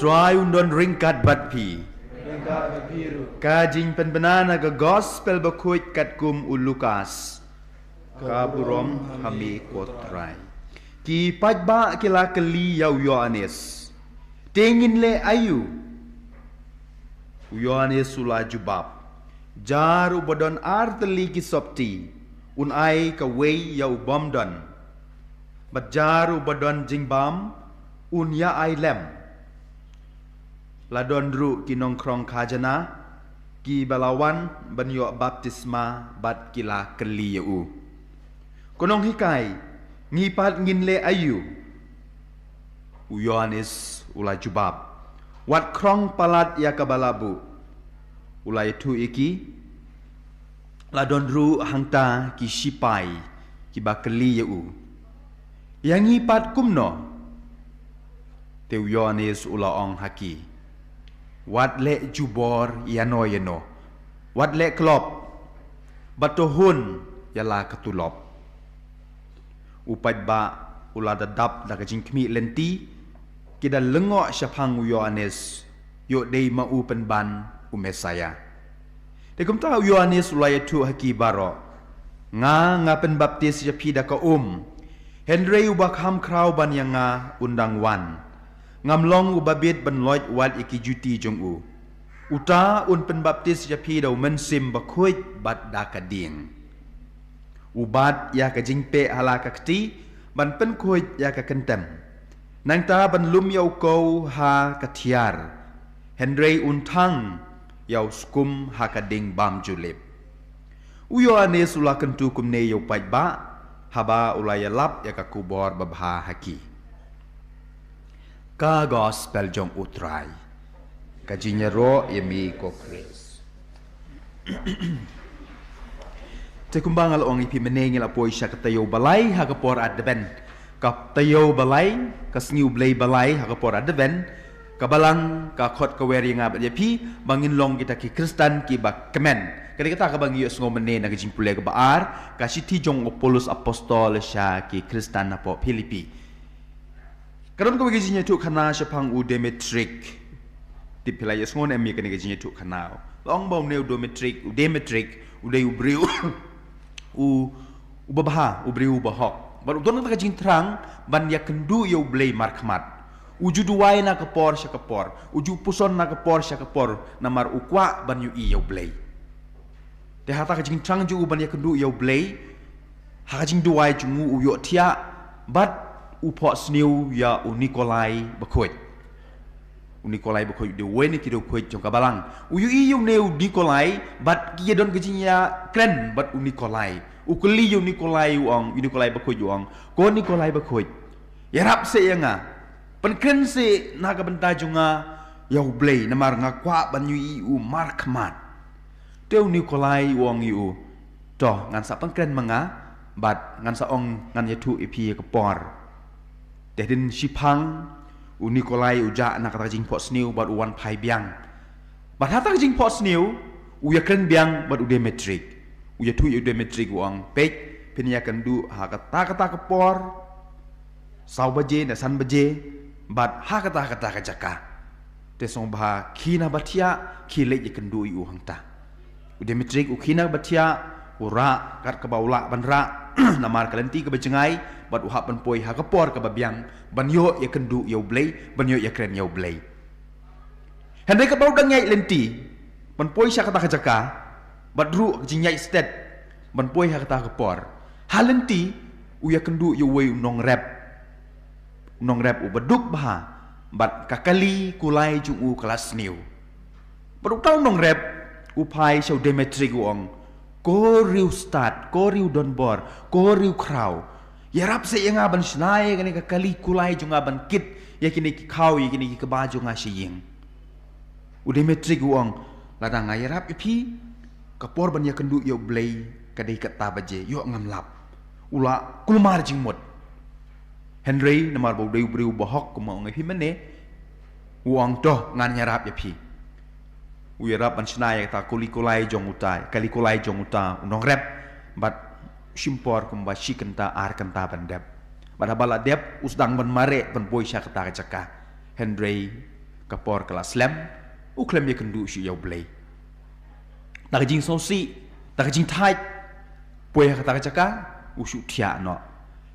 try undon ringkat bat pi kajing penbenana ke gospel bakuit kat kum ulukas kaburom hami kotrai ki pajba kila keli yau Yohanes tengin le ayu Yohanes sula jubab jar ubodon arteli ki sopti un ai ka wei yau bomdon bajar ubodon jingbam un ya ai lem ladon ru ki nongkrong kajana ki balawan banyo baptisma bat kila keli yau konong hikai ngipat nginle ayu Yohanes ulai jubab wat krong palat ya kabalabu ulai tu iki ladon ru hangta ki sipai ki bakeli yau yang ngipat kumno teu Yohanes ula ong haki wat le jubor yano yano wat le klop batohun yala ketulop upat ba ula dadap da kajing kmi lenti kida lengok syapang Yohanes yo dei mau penban umesaya dekum ta Yohanes ulai tu haki baro nga penbaptis japi da ka Henry ubak ham krau ban yang nga undang wan ngamlong ubabit ban loit wat iki juti jong uta un penbaptis japi da mensim bakuit bat da kading ubat ya ka jingpe hala ka kti ban pen kuit ya ka kentem nang ta ban lum yau ko ha ka thiar Henry untang yau skum ha ka ding bam julip Yohanes ula kentu kumne yau pajba haba ulaya lap ya ka kubor babha haki ka gospel jong utrai kajinya ro yemi ko Chris te kumbangal ong ipi menengil apoy siya katayo balay hakapor adben kap tayo balay kasngiu blay balay hakapor adben kabalang ka khot kaweri nga ba yapi bangin long kita ki Kristen ki ba kemen kali kata ka bangi yus ngomene na gijing pule ka baar ka siti jong Apollos apostol siya ki Kristen na po Filipi karon ko gijinya tu kana siya pang u Demetrik ti pilay yus ngon emi kani gijinya tu kana long bom ne u Demetrik u dei u briu u babaha u briu bahok baru don ka jing terang ban ya kendu yo blay markmat uju duwai na kapor sya kapor uju puson na kapor sya kapor namar ukwa ban yu i yo blay de hata ka jing terang ju ban ya kendu yo blay ha jing duwai jungu u yo tia bat u po sniu ya u Nikolai bakoit de weni ki do koit jong kabalang u yu i yo ne u Nikolai bat ki don ka jing ya kren bat u Nikolai ukuli yu Nikolai uang Nikolai bakoit uang ko Nikolai bakoit ya rap se yanga penkren se naga benta junga yau blay namar ngakwa ban yu u markmat teu Nikolai uang yu toh ngan sa penkren manga bat ngan sa ong ngan yatu ipi kepor dedin sipang u Nikolai uja nak kata jing pot sniu bat uwan pai biang bat hata jing pot sniu u ya kren biang bat u Demetrik uya tu yu Demetrik uang pek penia kendu ha kata kepor sau baje na san baje bat ha kata kajaka te song bah kina batia kile ye kendu yu hangta u Demetrik u kina batia ura kat ke baula banra namar kalenti ke bejengai bat u hap ban poi ha kepor ke babiang ban yo ye kendu yo blay ban yo ye kren yo blay Henry ke bau dangai lenti ban poi sya kata kajaka badru jinyai stet ban poi ha kata kepor halenti uya kendu yu wei nong rap u baduk bah bat kakali kulai jung u kelas new baduk tau nong rap upai show Demetrik uang ko riu start ko riu donbor ko riu kraw ya rap se yang aban snai kani kakali kulai jung aban kit ya kini ki kau ya kini ki kebaju ngasiying u Demetrik uang ladang ya rap ipi kapor ban ya kendu yo blay kadai kata baje yo ngamlap ula kulmar jingmot Henry namar bau deu breu bahok kuma ngai pi mene uang toh ngan nyarap ya pi uyarap an snai ta kulikulai jong utai kalikulai jong uta unong rep bat simpor kumba shikenta ar kenta bandep bada bala dep usdang ban mare ban boy sya kata kacaka Henry kapor kelas lem klem ya kendu si yau blay tak jing sosi tak jing tight poe kata caka usu tia no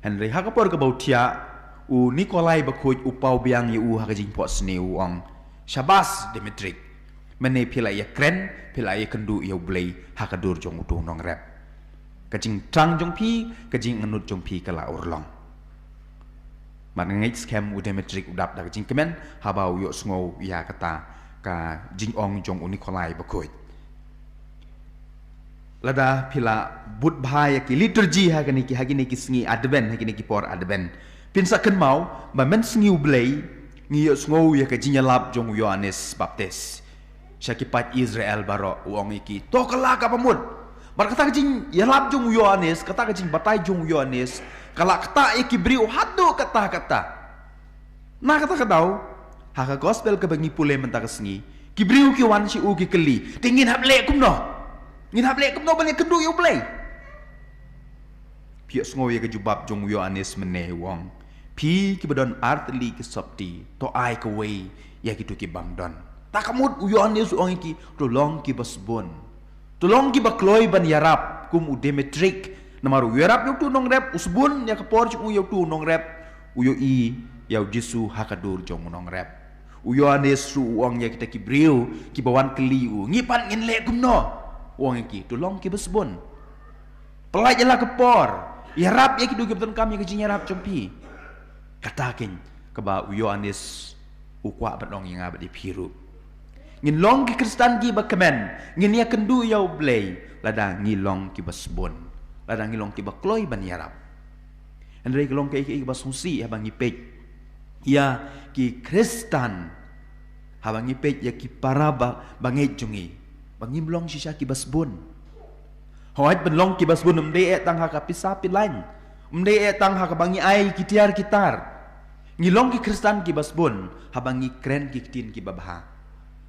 Henry ha kapor ka bau tia Nikolai bakoj upau biang yu ha jing pot sneu ong Shabas Dimitri mene pila ya kren pila ya kendu yau blay ha kadur jong utu nong rep kajing trang jong pi kajing ngenut jong pi kala urlong man ngai scam Dimitri udap da kajing kemen habau yo sngo ya kata ka jing ong jong Nikolai bakoj lada pila but bahaya ki liturgi hagini ki sngi advent hagini ki por advent pinsa kan mau ba men sngi ublay ngi sngo ya ka jinyalap jong Yohanes Baptis syakipat Israel baro uang iki to kala ka pamud bar kata jing yalap jong Yohanes kata jing batai jong Yohanes kala kata iki bri hadu kata na kata kadau ha gospel ka bangi pule mentaka sngi ki bri ki wan si u ki keli tingin hable kumno ngin hable kumno balik kendu yo play pi sngo ye ke jubab jong Yohanes mene wong pi ki badon artli ki sopti to ai ka we ya ki tu ki bangdon takamut Yohanes ong iki tolong ki basbon tolong ki bakloi ban yarap kum Demetrik namaru yarap yo tu nong rep usbun ya ka por chung yo tu nong rep uyo i ya Jesu hakadur jong nong rep Yohanes su ong ya kita ki brio ki bawan keliu ngipan ngin le kumno wong iki tolong ki besbon pelaj lah kepor yarap ya ki du beton kami ke jinyarap jompi katakin keba Yohanes ukwa batong yang abad di piru ngin long ki Kristen ki bakemen ngin ya kendu yau blay lada ngilong ki besbon lada ngilong ki bakloi ban yarap andre kelong ke iki basungsi habang ipek ya ki Kristen habang ipek ya ki paraba bangai jungi bangimlong sisya ki basbon hoat benlong ki basbon umde tang ha kapisa pilan umde tang ha kabangi ai ki tiar kitar ngilong ki Kristen ki basbon habangi kren ki tin ki babha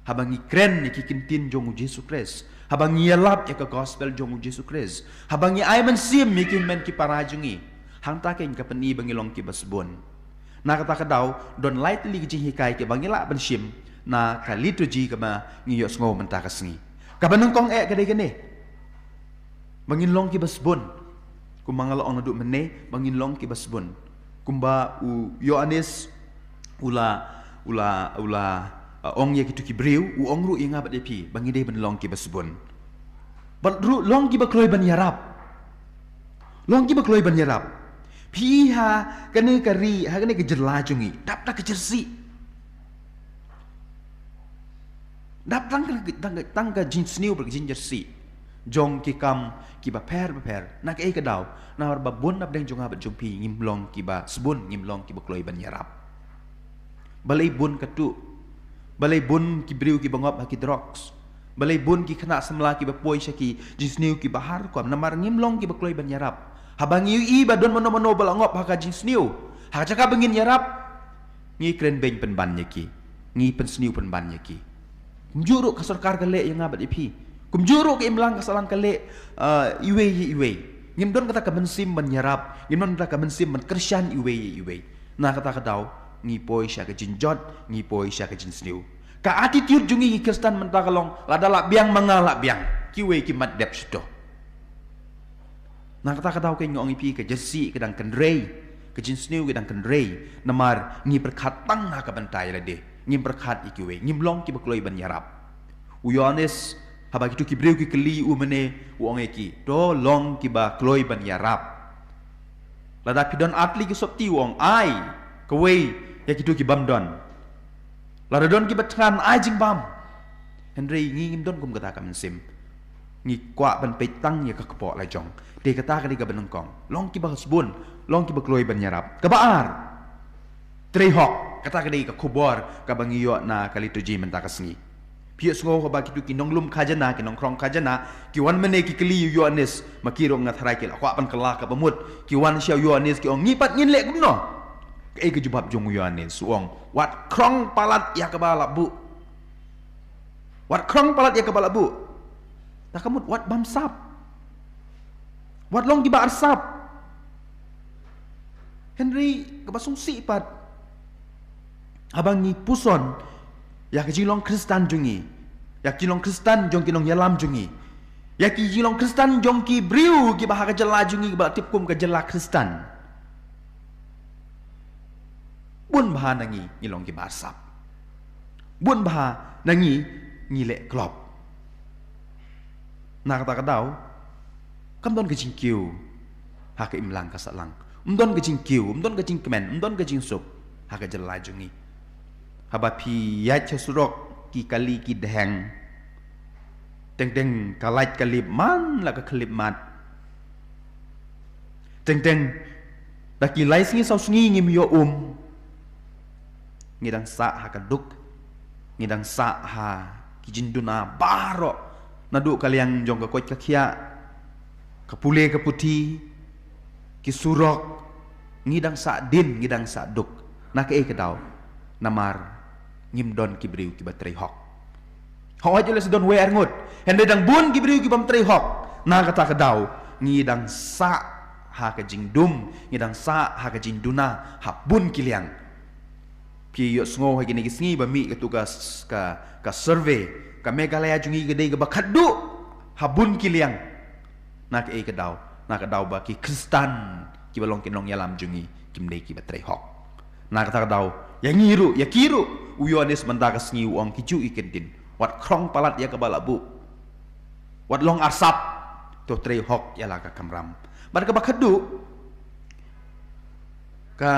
habangi kren ki kintin jong Yesus Kristus habangi yalap ya ka gospel jong Yesus Kristus habangi ai man sim mi ki men ki parajungi hang ta ken ka peni bangilong ki basbon na kata kadau don lightly ki hikai ki bangila ban sim na ka liturgi kama ngiyo sngo mentaka sngi kabanang kong kadai kene bangin long ki basbon kumangala ong nadu mene bangin long ki basbon kumba Yohanes ula ong ye kitu ki breu ong ru inga bat depi bangi de ben long ki basbon bat ru long ki bakloi ban yarap long ki bakloi ban yarap pi ha kene kari ha kene ke jerla jungi dap tak ke jersi dap tang ka jeans new ber jin jersey jong ki kam ki ba per nak ka daw na ba bon nap deng jonga ba jompi ngimlong ki ba sbun ngimlong ki ba kloi ban yarap balai bon katu balai bon ki briu ki bangop ha ki drugs balai bon ki kena semla ki ba poi syaki jeans new ki bahar ko namar ngimlong ki ba kloi ban yarap habang i ba don mono balangop ha ka jeans new ha caka bengin yarap ngi kren beng pen ban ki ngi pen sniu pen ban ki kumjuruk kasar kar kale yang abad ipi kumjuruk ke imlang kasalan kale iwe ngim don kata kemensim menyerap ngim don kata kemensim menkersian iwe na kata kadau ngipoi sya ke jinjot ngipoi sya ke jinsniu ka attitude jungi Kristen mentakalong lada lak biang mangalak biang kiwe kimat dep sudo na kata kadau ke ngong ipi ke jesi kedang kendrei ke jinsniu kedang kendrei namar ngi perkatang na ka bentai lade ngim berkat ikiwe ngimlong ki bakloi ban yarap Yohanes haba kitu ki breu ki keli mene uang eki do long ki bakloi ban yarap lada pidon atli ki sopti uang ai kewe ya kitu ki bamdon lada don ki batngan ai jing bam Henry ngim don kum kata kam sim ngi kwa ban petang ya ka kepo la jong de kata ka di ka benengkong long ki basbun long ki bakloi ban yarap kabaar trehok kata kadai ka kubor ka bangiyo na kalituji mentaka sngi pius ngo ba kitu kinong lum khajana kinong krong khajana ki wan mene ki kli Yohanes makiro ngat harai ki akwa pan kala ka bamut ki wan sia Yohanes ki ong ngipat ngin le gumno ke ke jubab jong Yohanes suong wat krong palat ya ka bala bu wat krong palat ya ka bala bu takamut wat bamsap wat long ki ba arsap Henry kabasung sipat abang ni puson ya ke jing long Kristen jungi ya ki long Kristen jong ki long yalam jungi ya ki jing long Kristen jong ki briu ki bah ka jela jungi ki ba tip kum ka jela Kristen bun bah nangi ni long ki barsap bun bah nangi ni le klop nak ta ka dau kam don ke jing kiu ha ka imlang ka salang don ke jing kiu don ke jing kemen don ke jing sup ha ka jela jungi haba pi ya chsurok ki kali ki deng teng kalat kalip man la ka kalip mat teng da ki lai singi sau singi ngim yo ngidang sa ha ka duk ngidang sa ha ki jinduna baro nadu kaliang jong ka koit ka khia ka pule ka puti ki surok ngidang sa din ngidang sa duk na ka e ka daw namar ngim don ki briu ki batrei hok ho aja les don wer ngut hende dang bun ki briu ki bam trei hok na kata ka daw ngidang sa ha ka jingdum ngidang sa ha ka jinduna ha bun ki liang pi yo sngo ha gini ki sngi ba mi ka tugas ka survey ka megalaya jungi gede ga bakadu ha bun ki liang na ka e ka daw ba ki Kristen ki balong kinong yalam jungi kimdei ki batrei hok na kata ka daw ya ngiru ya kiru uyonis mendaga sngi uang kiju ikentin wat krong palat ya kabala bu wat long asap to trei hok ya la ka kamram bar ka bakadu ka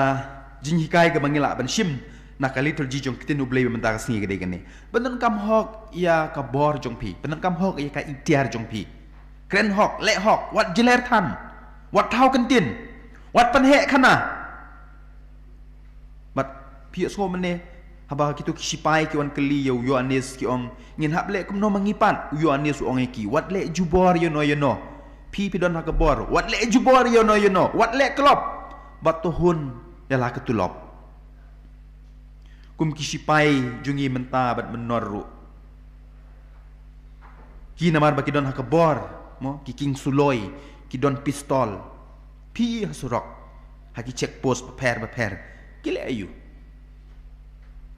jinghikai ka bangila ban shim na ka liturgi jong kitin ublei mendaga sngi gede gane benan kam hok ya ka bor jong pi benan kam hok ya ka itiar jong pi kren hok le hok wat jiler tan wat thau kentin wat panhe khana pia sko mene haba kitu kisipai ki wan keli yo anis ki ong ngin hab le kumno mangipan yo anis ong ki wat le jubor yo no pi don ha kabor wat le jubor yo no wat le klop bat tuhun ya la ketulop kum kisipai jungi menta bat menorru ki namar ba ki don ha kabor mo ki king suloi ki don pistol pi hasurok ha ki check post prepare kile ayu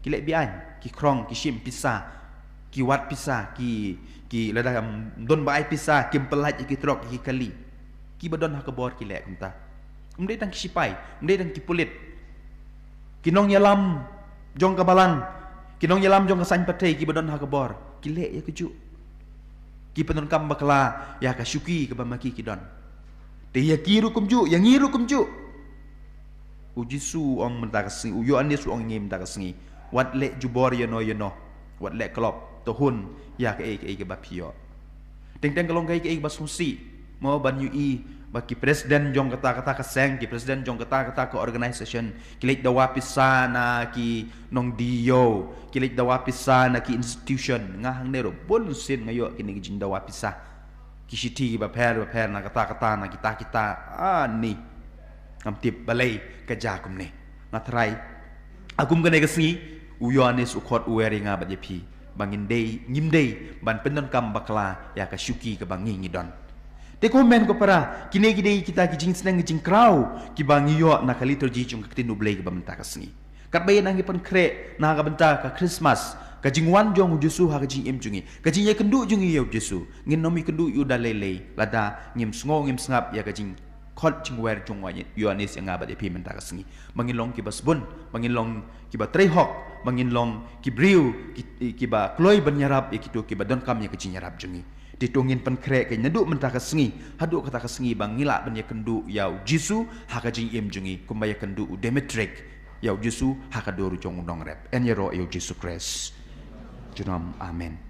kilek bian ki krong ki shim pisa ki wat pisa ki lada don bai pisa ki pelaj ki trok ki kali ki badon ha kabor kilek kumta umdei tang ki sipai umdei tang ki pulit kinong yalam jong kabalang kinong yalam jong kasan patei ki badon ha kabor kilek ya keju ki penon kam bakla ya ka syuki ke bamaki ki don te ya kiru kumju yang ngiru kumju ujisu ong mentakasi uyo anis ong ngim mentakasi wat le jubor yo no wat le klop tohun ya ke bapio teng kalong ke basungsi mo ban ui baki presiden jong kata ka seng ki presiden jong kata ka organization kilik dawa pisana ki nong dio kilik dawa pisana ki institution ngahang nero bonsin ngayo kini jin dawa pisah ki siti ba per na kata na kita ni amtip balai kejakum ni natrai agum kene kesni uyonis ukot uweringa ba jepi bangin dei ngimdei ban penon kam bakla ya ka syuki ke bangi ngidon te komen ko para kini gidei kita ki jing seneng jing krau ki bangi yo na kali liturgi jung ka tinu blei ke bamta kasni kat bayen angi pon kre na ka benta ka Christmas ka jing wan jong Jesu ha ka jing im jungi ka jing ye kendu jungi yo Jesu ngin nomi kendu yu dalele lada ngim sngo ngim sngap ya ka jing khot jing wer jong wa Yohanes yang ngabat epi menta kasngi mangilong ki basbun mangilong ki ba trehok mangilong ki briu ki ba kloi banyarap ikitu ki ba don kam ya ki nyarap jungi ditungin pen krek ke nyeduk menta kasngi hadu kata kasngi bangila ban ya kendu ya Jesu ha ka jing im jungi kumbaya kendu Demetrik ya Jesu ha ka doru jong undong rep en yero ya Jesu Christ junam amen.